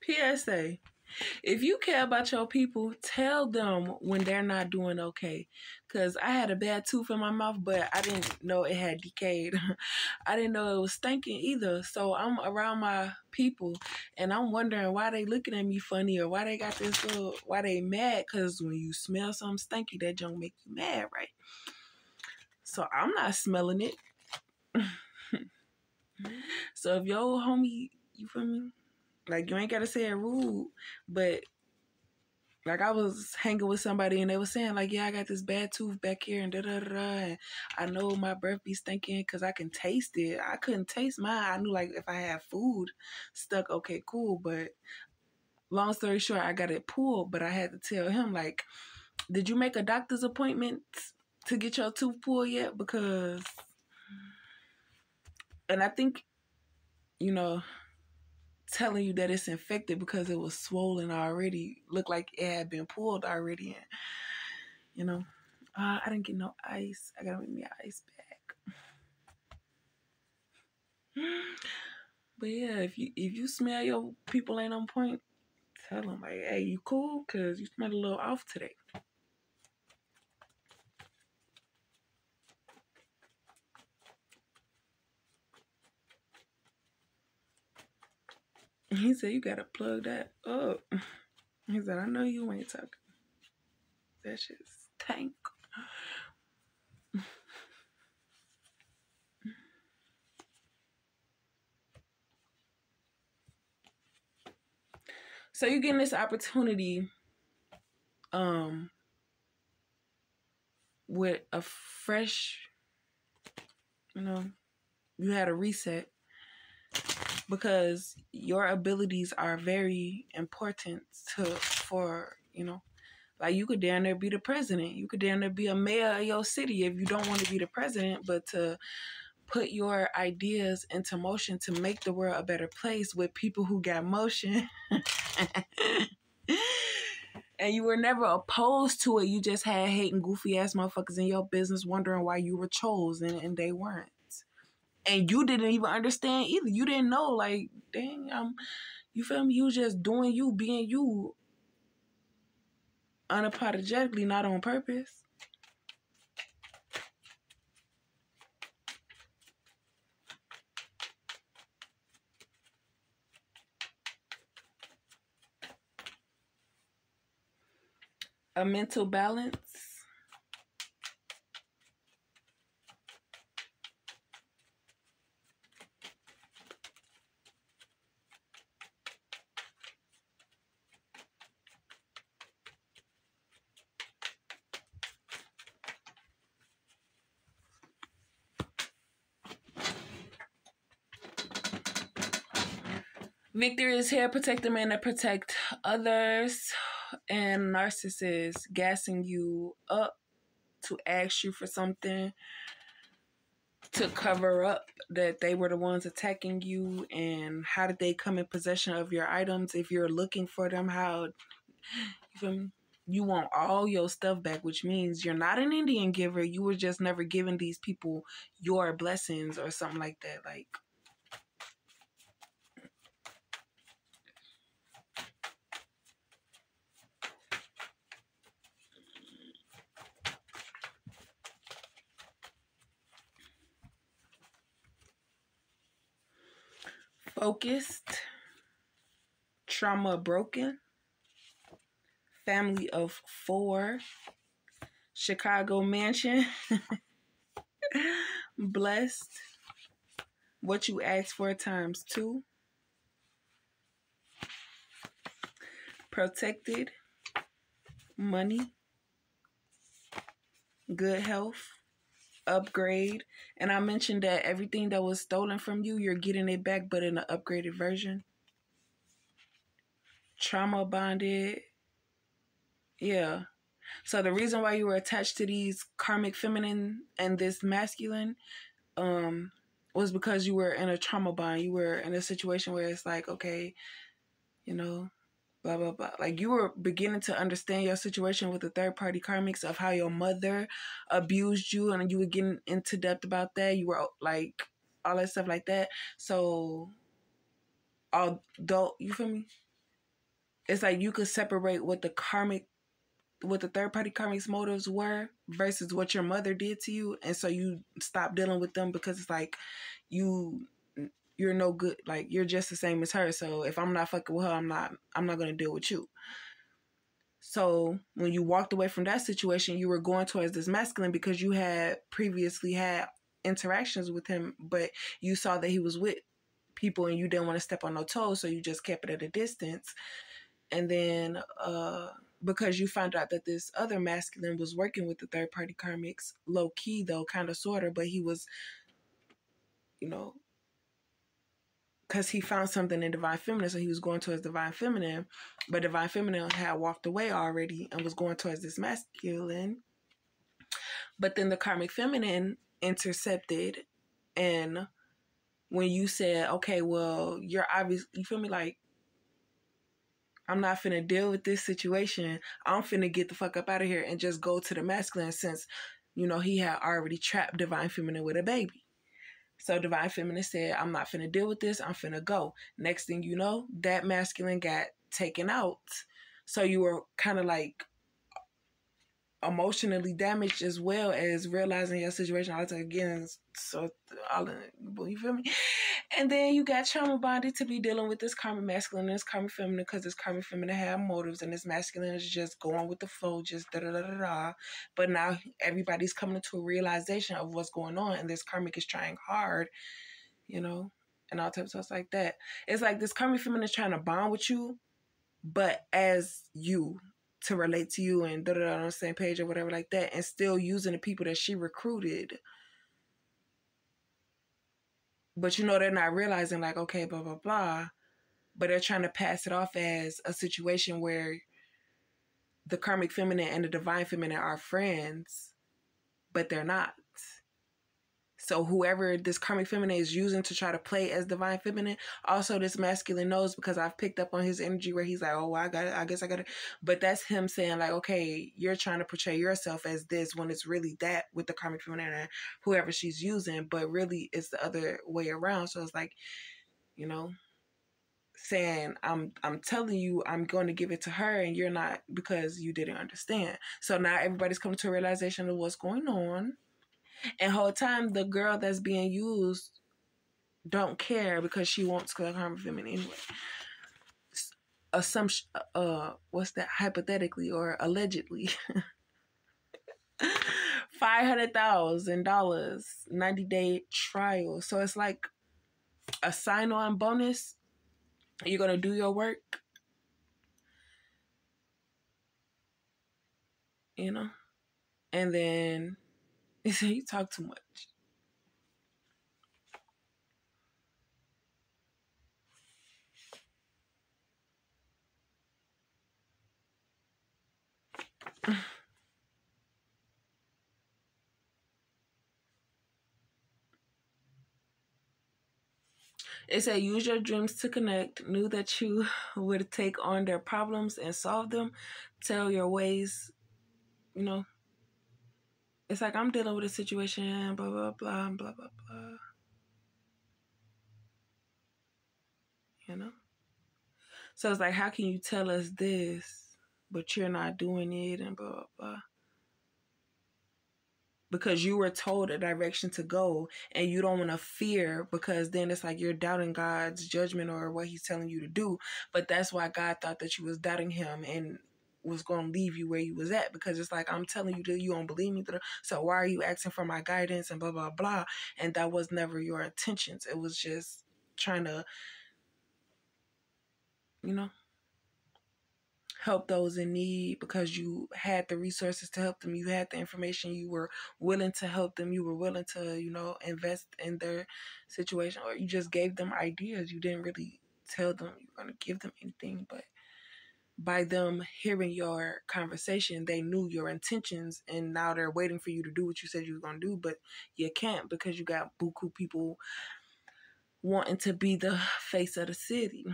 PSA. If you care about your people, tell them when they're not doing okay. Because I had a bad tooth in my mouth, but I didn't know it had decayed. I didn't know it was stinking either. So I'm around my people, and I'm wondering why they looking at me funny or why they got this little, why they mad. Because when you smell something stinky, that junk make you mad, right? So I'm not smelling it. So if your homie, you feel me? Like, you ain't got to say it rude, but like, I was hanging with somebody and they was saying, like, yeah, I got this bad tooth back here and da-da-da-da. And I know my breath be stinking because I can taste it. I couldn't taste mine. I knew, like, if I had food stuck, okay, cool. But long story short, I got it pulled, but I had to tell him, like, did you make a doctor's appointment to get your tooth pulled yet? Because, and I think, you know, telling you that it's infected because it was swollen already, looked like it had been pulled already. And, you know, I didn't get no ice. I gotta make me an ice bag. But yeah, if you smell your people ain't on point, tell them, like, hey, you cool? Cause you smell a little off today. He said, you gotta plug that up. He said, I know you ain't talking. That shit's tank. So you're getting this opportunity with a fresh, you had a reset because your abilities are very important for like, you could damn near be the president. You could damn near be a mayor of your city if you don't want to be the president, but to put your ideas into motion to make the world a better place with people who got motion. And you were never opposed to it. You just had hating goofy ass motherfuckers in your business wondering why you were chosen and they weren't. And you didn't even understand either. You didn't know, like, dang, you feel me? You just doing you, being you unapologetically, not on purpose. A mental balance. Victor is here, protect the man that protect others, and narcissists gassing you up to ask you for something to cover up that they were the ones attacking you. And how did they come in possession of your items? If you're looking for them, how, you feel me? You want all your stuff back, which means you're not an Indian giver. You were just never giving these people your blessings or something like that. Like, focused, trauma broken, family of 4, Chicago mansion, blessed, what you asked for ×2, protected, money, good health, upgrade. And I mentioned that everything that was stolen from you, you're getting it back, but in an upgraded version. Trauma bonded. Yeah. So the reason why you were attached to these karmic feminine and this masculine was because you were in a trauma bond. You were in a situation where it's like, okay, blah, blah, blah. Like, you were beginning to understand your situation with the third party karmics of how your mother abused you, and you were getting into depth about that. You were like, all that stuff like that. So, although, you feel me? it's like you could separate what the third party karmic's motives were versus what your mother did to you, and so you stop dealing with them because it's like you're no good. Like, you're just the same as her. So if I'm not fucking with her, I'm not gonna deal with you. So when you walked away from that situation, you were going towards this masculine because you had previously had interactions with him, but you saw that he was with people and you didn't want to step on no toes, so you just kept it at a distance. And then because you found out that this other masculine was working with the third party karmics, low key though, kind of sort of, but he was, you know, because he found something in divine feminine, so he was going towards divine feminine, but divine feminine had walked away already and was going towards this masculine. But then the karmic feminine intercepted, and when you said, okay, well, you're obvious, you feel me, like, I'm not finna deal with this situation, I'm finna get the fuck up out of here and just go to the masculine, since, you know, he had already trapped divine feminine with a baby. So divine feminine said, I'm not finna deal with this, I'm finna go. Next thing you know, that masculine got taken out. So you were kind of like emotionally damaged as well as realizing your situation all the time again. So all in, you feel me? And then you got trauma bonded to be dealing with this karmic masculine and this karmic feminine, because this karmic feminine have motives and this masculine is just going with the flow, just da da da da da. But now everybody's coming to a realization of what's going on, and this karmic is trying hard, you know, and all types of stuff like that. It's like this karmic feminine is trying to bond with you, but as you, to relate to you and da da da on the same page or whatever like that, and still using the people that she recruited. But you know, they're not realizing, like, okay, blah, blah, blah. But they're trying to pass it off as a situation where the karmic feminine and the divine feminine are friends, but they're not. So whoever this karmic feminine is using to try to play as divine feminine, also this masculine knows, because I've picked up on his energy where he's like, oh, I got it, I guess I got it. But that's him saying, like, okay, you're trying to portray yourself as this when it's really that with the karmic feminine and whoever she's using, but really it's the other way around. So it's like, you know, saying, I'm telling you I'm going to give it to her and you're not, because you didn't understand. So now everybody's coming to a realization of what's going on. And whole time the girl that's being used don't care because she wants to harm women anyway. Assumption, what's that? Hypothetically or allegedly, $500,000, 90-day trial. So it's like a sign-on bonus. You're gonna do your work, you know, and then you say you talk too much. It said, use your dreams to connect. Knew that you would take on their problems and solve them. Tell your ways, you know. It's like, I'm dealing with a situation, blah, blah, blah, blah, blah, blah. You know? So it's like, how can you tell us this, but you're not doing it, and blah, blah, blah. Because you were told a direction to go and you don't want to fear, because then it's like you're doubting God's judgment or what he's telling you to do. But that's why God thought that you was doubting him and was going to leave you where you was at, because it's like, I'm telling you that you don't believe me. So why are you asking for my guidance and blah, blah, blah. And that was never your intentions. It was just trying to, you know, help those in need, because you had the resources to help them. You had the information. You were willing to help them. You were willing to, you know, invest in their situation, or you just gave them ideas. You didn't really tell them you were going to give them anything, but by them hearing your conversation, they knew your intentions, and now they're waiting for you to do what you said you were going to do, but you can't because you got buku people wanting to be the face of the city.